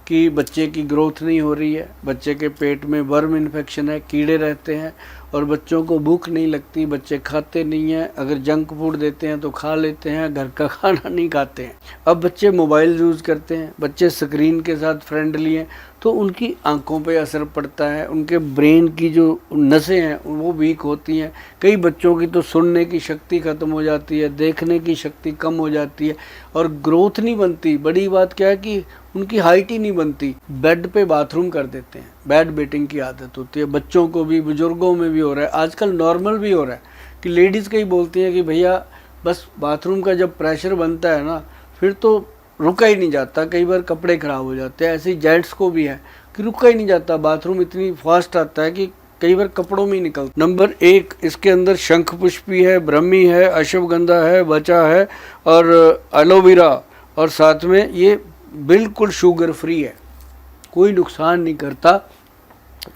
कि बच्चे की ग्रोथ नहीं हो रही है, बच्चे के पेट में वर्म इन्फेक्शन है, कीड़े रहते हैं और बच्चों को भूख नहीं लगती, बच्चे खाते नहीं हैं। अगर जंक फूड देते हैं तो खा लेते हैं, घर का खाना नहीं खाते हैं। अब बच्चे मोबाइल यूज़ करते हैं, बच्चे स्क्रीन के साथ फ्रेंडली हैं, तो उनकी आंखों पे असर पड़ता है, उनके ब्रेन की जो नसें हैं वो वीक होती हैं। कई बच्चों की तो सुनने की शक्ति ख़त्म हो जाती है, देखने की शक्ति कम हो जाती है और ग्रोथ नहीं बनती। बड़ी बात क्या है कि उनकी हाइट ही नहीं बनती। बेड पे बाथरूम कर देते हैं, बेड बेटिंग की आदत होती है। बच्चों को भी, बुजुर्गों में भी हो रहा है, आजकल नॉर्मल भी हो रहा है कि लेडीज़ कई बोलती हैं कि भैया बस बाथरूम का जब प्रेशर बनता है ना फिर तो रुका ही नहीं जाता, कई बार कपड़े ख़राब हो जाते हैं। ऐसे ही जेंट्स को भी है कि रुका ही नहीं जाता, बाथरूम इतनी फास्ट आता है कि कई बार कपड़ों में ही निकलता। नंबर 1, इसके अंदर शंख पुष्पी है, ब्रह्मी है, अश्वगंधा है, बचा है और एलोवेरा, और साथ में ये बिल्कुल शुगर फ्री है, कोई नुकसान नहीं करता।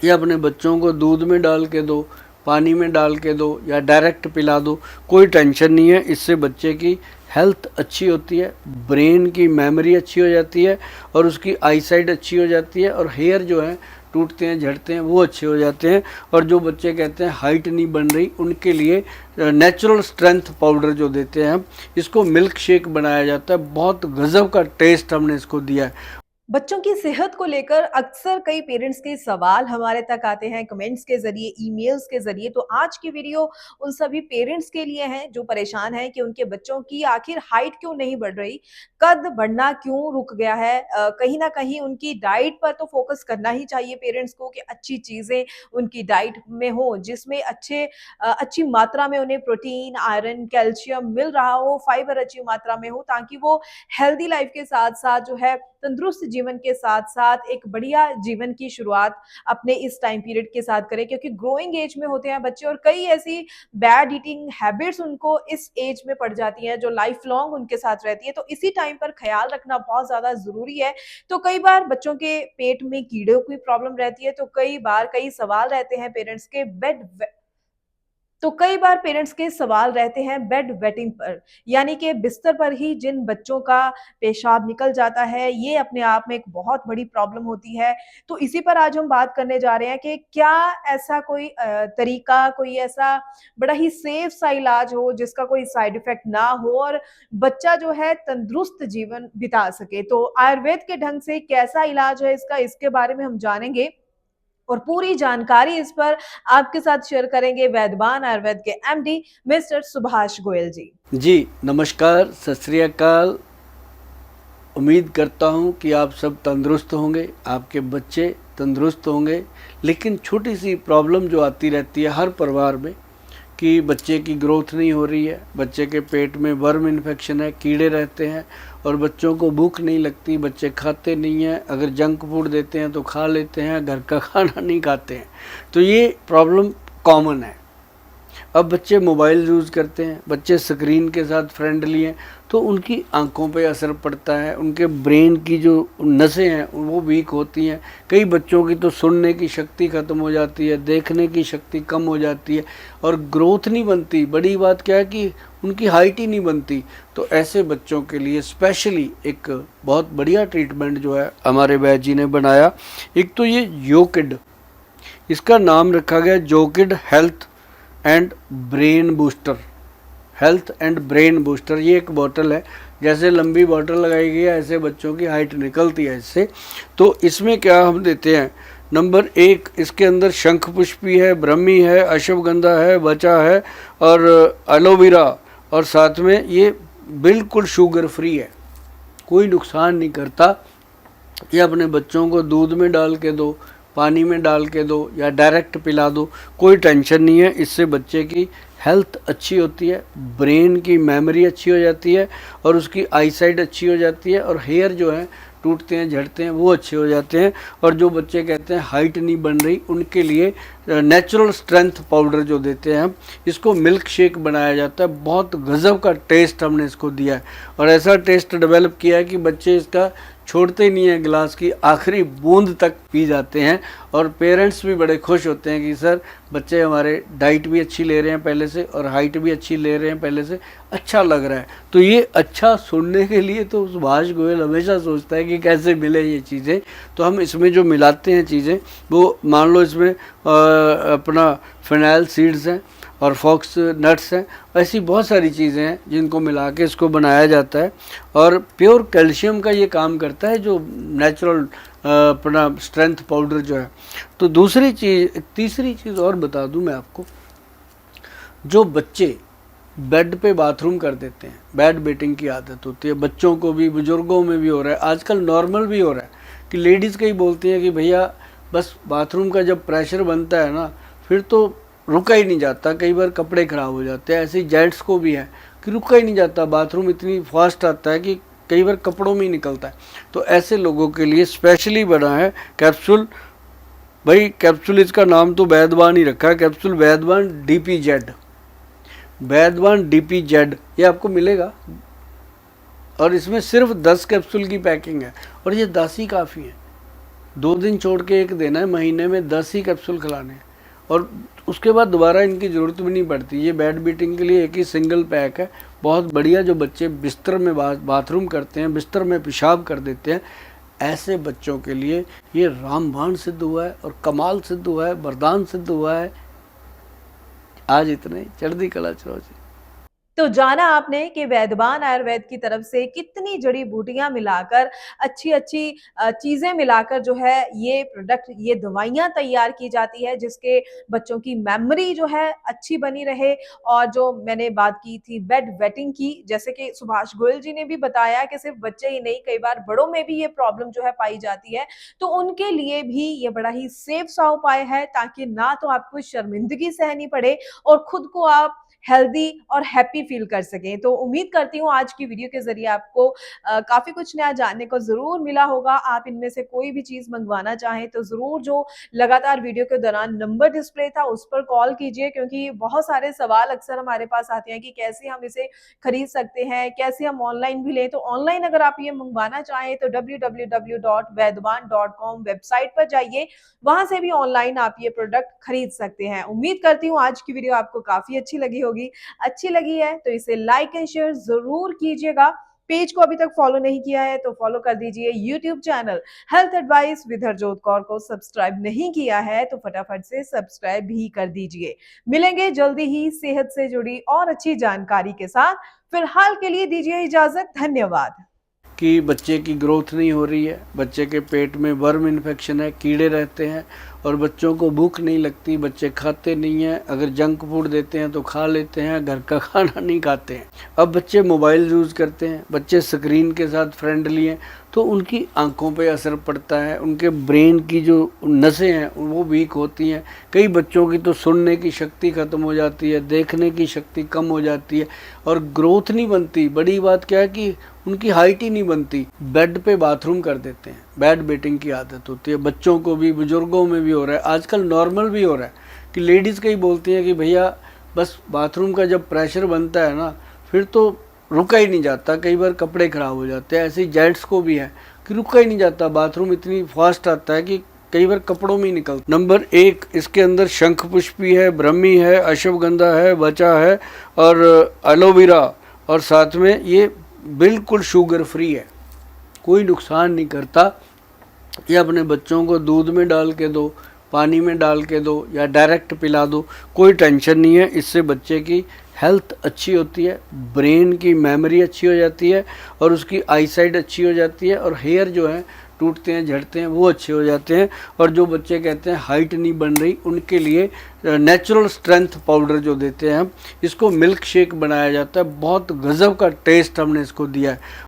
ये अपने बच्चों को दूध में डाल के दो, पानी में डाल के दो या डायरेक्ट पिला दो, कोई टेंशन नहीं है। इससे बच्चे की हेल्थ अच्छी होती है, ब्रेन की मेमोरी अच्छी हो जाती है और उसकी आईसाइट अच्छी हो जाती है और हेयर जो है टूटते हैं, झड़ते हैं, वो अच्छे हो जाते हैं। और जो बच्चे कहते हैं हाइट नहीं बन रही, उनके लिए नेचुरल स्ट्रेंथ पाउडर जो देते हैं हम, इसको मिल्क शेक बनाया जाता है। बहुत गजब का टेस्ट हमने इसको दिया है। बच्चों की सेहत को लेकर अक्सर कई पेरेंट्स के सवाल हमारे तक आते हैं कमेंट्स के जरिए, ईमेल्स के जरिए। तो आज की वीडियो उन सभी पेरेंट्स के लिए है जो परेशान हैं कि उनके बच्चों की आखिर हाइट क्यों नहीं बढ़ रही, कद बढ़ना क्यों रुक गया है। कहीं ना कहीं उनकी डाइट पर तो फोकस करना ही चाहिए पेरेंट्स को कि अच्छी चीजें उनकी डाइट में हो, जिसमें अच्छी मात्रा में उन्हें प्रोटीन, आयरन, कैल्शियम मिल रहा हो, फाइबर अच्छी मात्रा में हो, ताकि वो हेल्दी लाइफ के साथ साथ जो है तंदुरुस्त जीवन के साथ साथ एक बढ़िया जीवन की शुरुआत अपने इस टाइम पीरियड के साथ करें। क्योंकि ग्रोइंग एज में होते हैं बच्चे और कई ऐसी बैड ईटिंग हैबिट्स उनको इस एज में पड़ जाती हैं जो लाइफ लॉन्ग उनके साथ रहती है। तो इसी टाइम पर ख्याल रखना बहुत ज्यादा जरूरी है। तो कई बार बच्चों के पेट में कीड़ों की प्रॉब्लम रहती है, तो कई बार कई सवाल रहते हैं पेरेंट्स के सवाल रहते हैं बेड वेटिंग पर, यानी कि बिस्तर पर ही जिन बच्चों का पेशाब निकल जाता है, ये अपने आप में एक बहुत बड़ी प्रॉब्लम होती है। तो इसी पर आज हम बात करने जा रहे हैं कि क्या ऐसा कोई तरीका, कोई ऐसा बड़ा ही सेफ सा इलाज हो जिसका कोई साइड इफेक्ट ना हो और बच्चा जो है तंदुरुस्त जीवन बिता सके। तो आयुर्वेद के ढंग से कैसा इलाज है इसका, इसके बारे में हम जानेंगे और पूरी जानकारी इस पर आपके साथ शेयर करेंगे वैद्यमान आयुर्वेद के एमडी मिस्टर सुभाष गोयल जी। जी नमस्कार, सत श्री अकाल। उम्मीद करता हूँ कि आप सब तंदुरुस्त होंगे, आपके बच्चे तंदुरुस्त होंगे। लेकिन छोटी सी प्रॉब्लम जो आती रहती है हर परिवार में कि बच्चे की ग्रोथ नहीं हो रही है, बच्चे के पेट में वर्म इन्फेक्शन है, कीड़े रहते हैं और बच्चों को भूख नहीं लगती, बच्चे खाते नहीं हैं। अगर जंक फूड देते हैं तो खा लेते हैं, घर का खाना नहीं खाते हैं। तो ये प्रॉब्लम कॉमन है। अब बच्चे मोबाइल यूज़ करते हैं, बच्चे स्क्रीन के साथ फ्रेंडली हैं, तो उनकी आंखों पे असर पड़ता है, उनके ब्रेन की जो नसें हैं वो वीक होती हैं। कई बच्चों की तो सुनने की शक्ति ख़त्म हो जाती है, देखने की शक्ति कम हो जाती है और ग्रोथ नहीं बनती। बड़ी बात क्या है कि उनकी हाइट ही नहीं बनती। तो ऐसे बच्चों के लिए स्पेशली एक बहुत बढ़िया ट्रीटमेंट जो है हमारे वैद्य जी ने बनाया। एक तो ये योकिड, इसका नाम रखा गया जोकिड health and brain booster. Health and brain booster, ये एक बॉटल है, जैसे लंबी बॉटल लगाई गई है ऐसे बच्चों की हाइट निकलती है इससे। तो इसमें क्या हम देते हैं, नंबर 1, इसके अंदर शंख पुष्पी है, ब्रह्मी है, अश्वगंधा है, बचा है और एलोवेरा, और साथ में ये बिल्कुल शुगर फ्री है, कोई नुकसान नहीं करता। ये अपने बच्चों को दूध में डाल के दो, पानी में डाल के दो या डायरेक्ट पिला दो, कोई टेंशन नहीं है। इससे बच्चे की हेल्थ अच्छी होती है, ब्रेन की मेमोरी अच्छी हो जाती है और उसकी आईसाइट अच्छी हो जाती है और हेयर जो है टूटते हैं, झड़ते हैं, वो अच्छे हो जाते हैं। और जो बच्चे कहते हैं हाइट नहीं बन रही, उनके लिए नेचुरल स्ट्रेंथ पाउडर जो देते हैं हम, इसको मिल्क शेक बनाया जाता है। बहुत गजब का टेस्ट हमने इसको दिया है और ऐसा टेस्ट डेवलप किया है कि बच्चे इसका छोड़ते ही नहीं है, गिलास की आखिरी बूंद तक पी जाते हैं। और पेरेंट्स भी बड़े खुश होते हैं कि सर बच्चे हमारे डाइट भी अच्छी ले रहे हैं पहले से और हाइट भी अच्छी ले रहे हैं पहले से, अच्छा लग रहा है। तो ये अच्छा सुनने के लिए तो सुभाष गोयल हमेशा सोचता है कि कैसे मिले ये चीज़ें। तो हम इसमें जो मिलाते हैं चीज़ें, वो मान लो इसमें अपना फिनाइल सीड्स हैं और फॉक्स नट्स हैं, ऐसी बहुत सारी चीज़ें हैं जिनको मिला के इसको बनाया जाता है। और प्योर कैल्शियम का ये काम करता है, जो नेचुरल अपना स्ट्रेंथ पाउडर जो है। तो दूसरी चीज़, तीसरी चीज़ और बता दूं मैं आपको, जो बच्चे बेड पे बाथरूम कर देते हैं, बेड बेटिंग की आदत होती है, बच्चों को भी बुजुर्गों में भी हो रहा है, आजकल नॉर्मल भी हो रहा है कि लेडीज़ कई बोलती हैं कि भैया बस बाथरूम का जब प्रेशर बनता है ना फिर तो रुका ही नहीं जाता, कई बार कपड़े ख़राब हो जाते हैं। ऐसे जेंट्स को भी है कि रुका ही नहीं जाता, बाथरूम इतनी फास्ट आता है कि कई बार कपड़ों में ही निकलता है। तो ऐसे लोगों के लिए स्पेशली बना है कैप्सूल। भाई कैप्सूल, इसका नाम तो वैदवान ही रखा है, कैप्सूल वैदवान DPZ, वैदवान DPZ, ये आपको मिलेगा। और इसमें सिर्फ 10 कैप्सूल की पैकिंग है और ये 10 ही काफ़ी है। 2 दिन छोड़ के एक देना है, महीने में 10 ही कैप्सूल खिलाने हैं और उसके बाद दोबारा इनकी ज़रूरत भी नहीं पड़ती। ये बेड बीटिंग के लिए एक ही सिंगल पैक है, बहुत बढ़िया। जो बच्चे बिस्तर में बाथरूम करते हैं, बिस्तर में पेशाब कर देते हैं, ऐसे बच्चों के लिए ये रामबाण सिद्ध हुआ है और कमाल सिद्ध हुआ है, वरदान सिद्ध हुआ है। आज इतने, चढ़ती कला चौजी। तो जाना आपने कि वैदवान आयुर्वेद की तरफ से कितनी जड़ी बूटियां मिलाकर अच्छी-अच्छी चीजें मिलाकर जो है ये प्रोडक्ट, ये दवाइयां तैयार की जाती है, जिसके बच्चों की मेमोरी जो है अच्छी बनी रहे। और जो मैंने बात की थी बेड वेटिंग की, जैसे कि सुभाष गोयल जी ने भी बताया कि सिर्फ बच्चे ही नहीं, कई बार बड़ों में भी ये प्रॉब्लम जो है पाई जाती है, तो उनके लिए भी ये बड़ा ही सेफ सा उपाय है, ताकि ना तो आपको शर्मिंदगी सहनी पड़े और खुद को आप हेल्दी और हैप्पी फील कर सकें। तो उम्मीद करती हूँ आज की वीडियो के ज़रिए आपको काफ़ी कुछ नया जानने को ज़रूर मिला होगा। आप इनमें से कोई भी चीज़ मंगवाना चाहें तो ज़रूर जो लगातार वीडियो के दौरान नंबर डिस्प्ले था उस पर कॉल कीजिए, क्योंकि बहुत सारे सवाल अक्सर हमारे पास आते हैं कि कैसे हम इसे खरीद सकते हैं, कैसे हम ऑनलाइन भी लें। तो ऑनलाइन अगर आप ये मंगवाना चाहें तो www.vaidwan.com वेबसाइट पर जाइए, वहाँ से भी ऑनलाइन आप ये प्रोडक्ट खरीद सकते हैं। उम्मीद करती हूँ आज की वीडियो आपको काफ़ी अच्छी लगी होगी। अच्छी लगी है तो इसे लाइक एंड शेयर ज़रूर कीजिएगा। पेज को अभी तक फॉलो नहीं किया है तो फॉलो कर दीजिए। YouTube channel health advice with Harjot Kaur को सब्सक्राइब नहीं किया है तो फटाफट से सब्सक्राइब भी कर दीजिए। मिलेंगे जल्दी ही सेहत से जुड़ी और अच्छी जानकारी के साथ। फिलहाल के लिए दीजिए इजाजत। धन्यवाद। कि बच्चे की ग्रोथ नहीं हो रही है, बच्चे के पेट में वर्म इन्फेक्शन है, कीड़े रहते हैं और बच्चों को भूख नहीं लगती, बच्चे खाते नहीं हैं। अगर जंक फूड देते हैं तो खा लेते हैं, घर का खाना नहीं खाते हैं। अब बच्चे मोबाइल यूज़ करते हैं, बच्चे स्क्रीन के साथ फ्रेंडली हैं, तो उनकी आंखों पे असर पड़ता है, उनके ब्रेन की जो नसें हैं वो वीक होती हैं। कई बच्चों की तो सुनने की शक्ति ख़त्म हो जाती है, देखने की शक्ति कम हो जाती है और ग्रोथ नहीं बनती। बड़ी बात क्या है कि उनकी हाइट ही नहीं बनती। बेड पे बाथरूम कर देते हैं, बेड बेटिंग की आदत होती है, बच्चों को भी बुजुर्गों में भी हो रहा है, आजकल नॉर्मल भी हो रहा है कि लेडीज़ कई बोलती हैं कि भैया बस बाथरूम का जब प्रेशर बनता है ना फिर तो रुका ही नहीं जाता, कई बार कपड़े ख़राब हो जाते हैं। ऐसे जेंट्स को भी है कि रुका ही नहीं जाता, बाथरूम इतनी फास्ट आता है कि कई बार कपड़ों में ही निकलता। नंबर 1, इसके अंदर शंख पुष्पी है, ब्रह्मी है, अश्वगंधा है, बचा है और एलोवेरा, और साथ में ये बिल्कुल शुगर फ्री है, कोई नुकसान नहीं करता। ये अपने बच्चों को दूध में डाल के दो, पानी में डाल के दो या डायरेक्ट पिला दो, कोई टेंशन नहीं है। इससे बच्चे की हेल्थ अच्छी होती है, ब्रेन की मेमोरी अच्छी हो जाती है और उसकी आईसाइट अच्छी हो जाती है और हेयर जो है टूटते हैं, झड़ते हैं, वो अच्छे हो जाते हैं। और जो बच्चे कहते हैं हाइट नहीं बन रही, उनके लिए नेचुरल स्ट्रेंथ पाउडर जो देते हैं हम, इसको मिल्क शेक बनाया जाता है। बहुत गज़ब का टेस्ट हमने इसको दिया है।